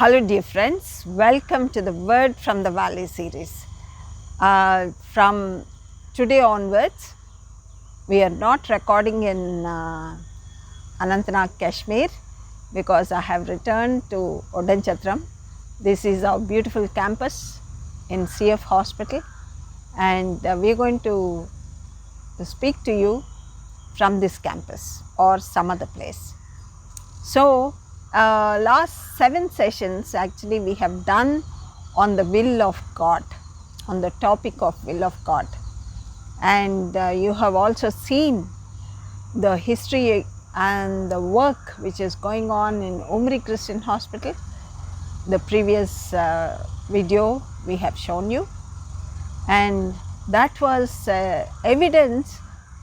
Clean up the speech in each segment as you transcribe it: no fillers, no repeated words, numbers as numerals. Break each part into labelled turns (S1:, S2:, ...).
S1: Hello dear friends, welcome to the Word from the Valley series. From today onwards, we are not recording in Anantnag, Kashmir because I have returned to Odanchatram. This is our beautiful campus in CF Hospital, and we are going to speak to you from this campus or some other place. So, last 7 sessions actually we have done on the will of God, on the topic of will of God, and you have also seen the history and the work which is going on in Umri Christian Hospital. The previous video we have shown you, and that was evidence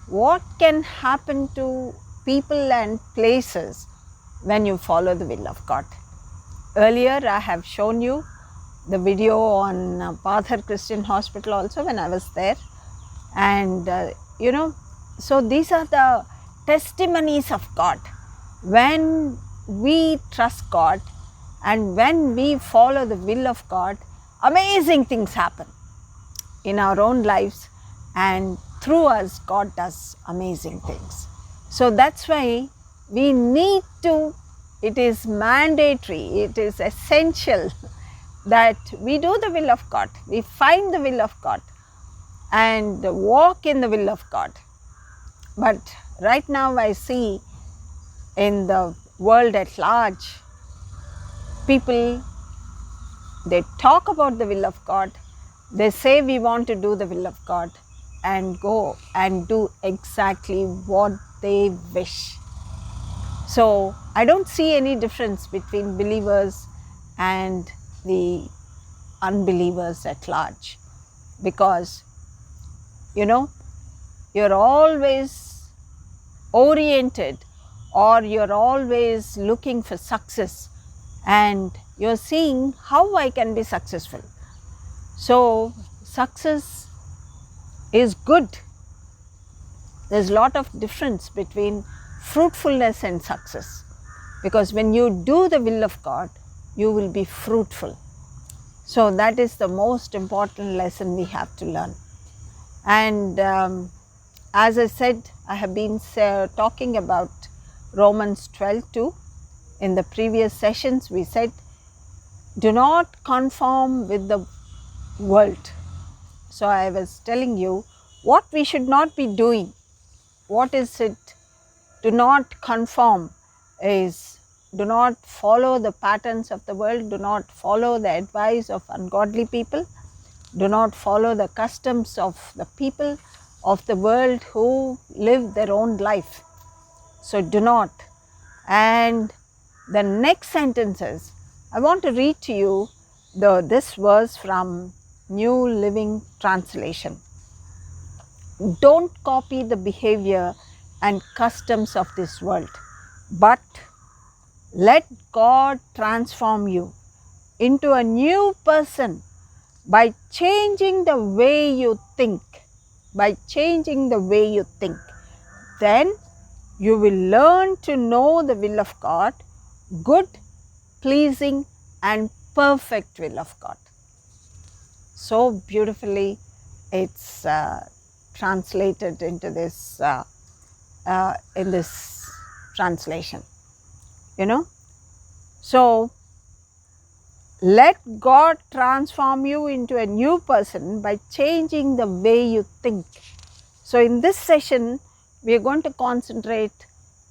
S1: what can happen to people and places when you follow the will of God. Earlier I have shown you the video on Padhar Christian Hospital also when I was there, and so these are the testimonies of God. When we trust God and when we follow the will of God, amazing things happen in our own lives, and through us God does amazing things. So that's why we need to, it is mandatory, it is essential that we do the will of God, we find the will of God and walk in the will of God. But right now I see in the world at large, people, they talk about the will of God, they say we want to do the will of God and go and do exactly what they wish. So, I don't see any difference between believers and the unbelievers at large, because you're always oriented or you're always looking for success and you're seeing how I can be successful. So, success is good. There's a lot of difference between fruitfulness and success, because when you do the will of God, you will be fruitful. So that is the most important lesson we have to learn. And as I said, I have been talking about Romans 12:2. In the previous sessions we said, do not conform with the world. So I was telling you what we should not be doing. What is it? Do not conform is, do not follow the patterns of the world, do not follow the advice of ungodly people, do not follow the customs of the people of the world who live their own life. So do not. And the next sentences, I want to read to you this verse from New Living Translation. Don't copy the behavior and customs of this world, but let God transform you into a new person by changing the way you think. By changing the way you think, then you will learn to know the will of God, good, pleasing and perfect will of God. So beautifully it's translated into this in this translation. So let God transform you into a new person by changing the way you think. So in this session we are going to concentrate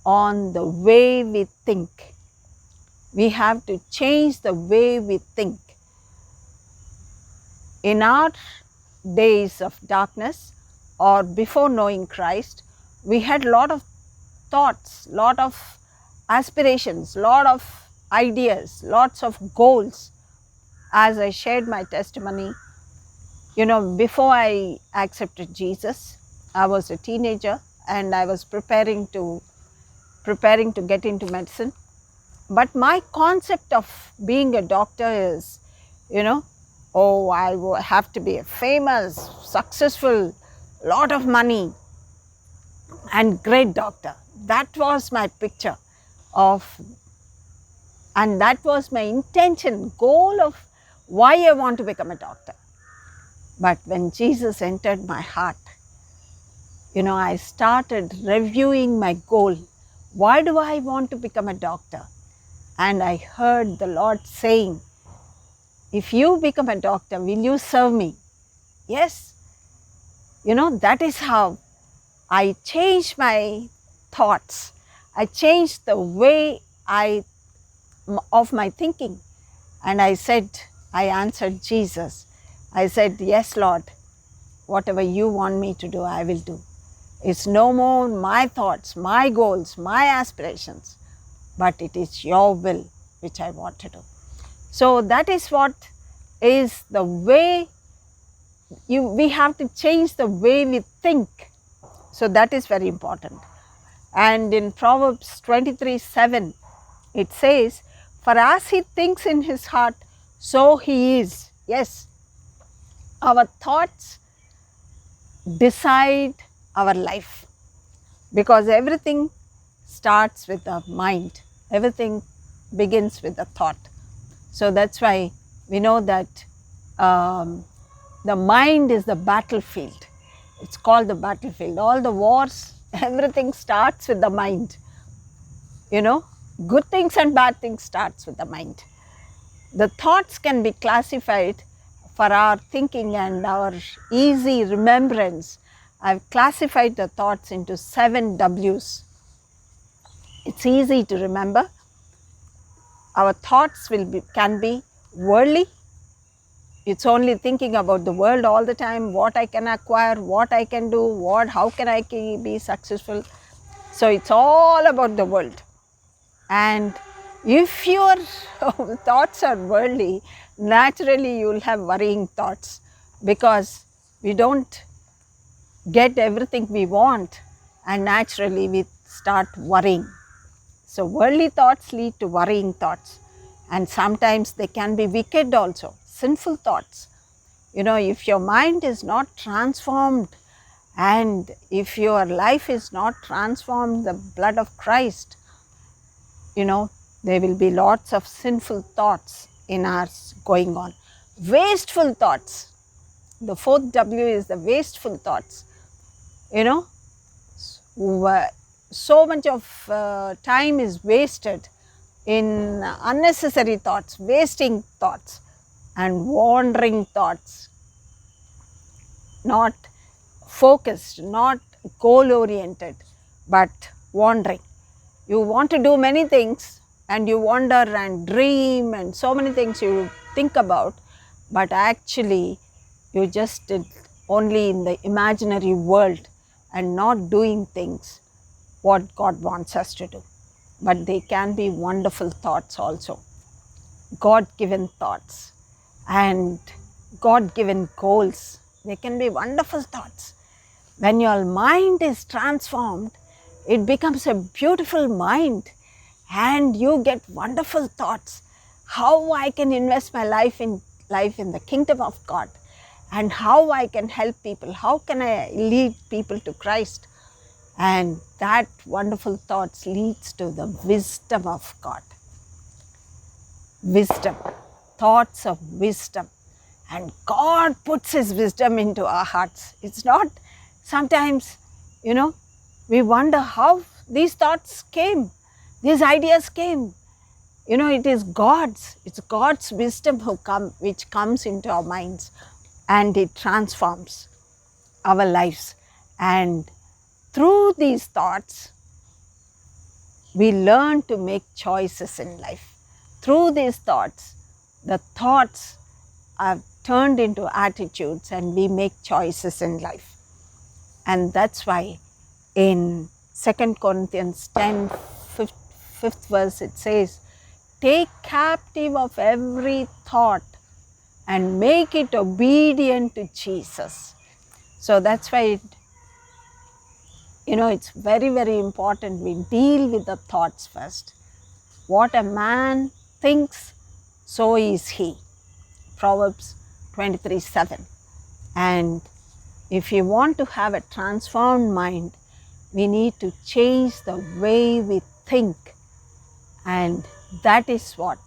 S1: on the way we think. We have to change the way we think. In our days of darkness, or before knowing Christ, we had a lot of thoughts, lot of aspirations, lot of ideas, lots of goals. As I shared my testimony, before I accepted Jesus, I was a teenager and I was preparing to get into medicine. But my concept of being a doctor is, oh, I will have to be a famous, successful, lot of money and great doctor. That was my picture of And that was my intention, goal of why I want to become a doctor. But when Jesus entered my heart, I started reviewing my goal. Why do I want to become a doctor? And I heard the Lord saying, if you become a doctor, will you serve me? Yes. That is how I changed my thoughts. I changed the way of my thinking. And I answered Jesus. I said, yes, Lord, whatever you want me to do, I will do. It's no more my thoughts, my goals, my aspirations, but it is your will which I want to do. So that is what is the way we have to change the way we think. So that is very important. And in Proverbs 23:7, it says, for as he thinks in his heart, so he is. Yes, our thoughts decide our life, because everything starts with the mind. Everything begins with a thought. So that's why we know that the mind is the battlefield. It's called the battlefield. All the wars, everything starts with the mind. Good things and bad things starts with the mind. The thoughts can be classified for our thinking and our easy remembrance. I've classified the thoughts into 7 W's. It's easy to remember. Our thoughts can be worldly. It's only thinking about the world all the time, what I can acquire, what I can do, how can I be successful. So it's all about the world. And if your thoughts are worldly, naturally you will have worrying thoughts, because we don't get everything we want, and naturally we start worrying. So worldly thoughts lead to worrying thoughts, and sometimes they can be wicked also, sinful thoughts. If your mind is not transformed, and if your life is not transformed, the blood of Christ, there will be lots of sinful thoughts in us going on. Wasteful thoughts. The 4th W is the wasteful thoughts. So much of time is wasted in unnecessary thoughts, wasting thoughts and wandering thoughts, not focused, not goal oriented, but wandering. You want to do many things and you wander and dream and so many things you think about, but actually you just only in the imaginary world and not doing things what God wants us to do. But they can be wonderful thoughts also, God-given thoughts and God-given goals. They can be wonderful thoughts. When your mind is transformed, it becomes a beautiful mind and you get wonderful thoughts. How I can invest my life in the kingdom of God, and how I can help people, how can I lead people to Christ. And that wonderful thoughts leads to the wisdom of God. Wisdom, thoughts of wisdom. And God puts His wisdom into our hearts. It's not, sometimes, we wonder how these thoughts came, these ideas came. It is it's God's wisdom which comes into our minds, and it transforms our lives. And through these thoughts, we learn to make choices in life. Through these thoughts, the thoughts are turned into attitudes and we make choices in life. And that's why in 2 Corinthians 10, 5th verse, it says, take captive of every thought and make it obedient to Jesus. So that's why it's very, very important we deal with the thoughts first. What a man thinks, so is he. Proverbs 23:7. And if you want to have a transformed mind, we need to change the way we think. And That is what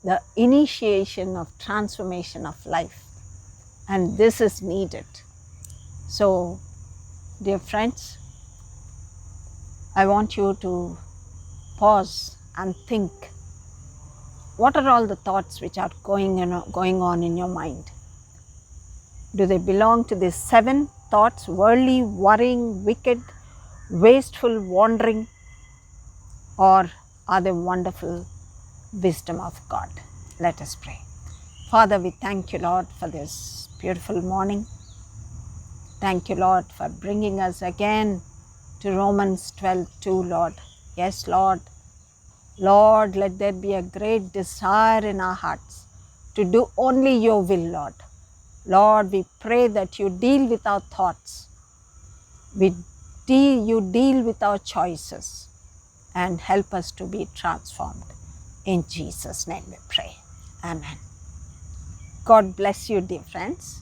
S1: the initiation of transformation of life, and this is needed. So, dear friends, I want you to pause and think, what are all the thoughts which are going on in your mind? Do they belong to these 7 thoughts: worldly, worrying, wicked, wasteful, wandering, or are they wonderful wisdom of God? Let us pray. Father, we thank you, Lord, for this beautiful morning. Thank you, Lord, for bringing us again to Romans 12:2, Lord. Yes, Lord. Lord, let there be a great desire in our hearts to do only your will, Lord. Lord, we pray that you deal with our thoughts. You deal with our choices and help us to be transformed. In Jesus' name we pray. Amen. God bless you, dear friends.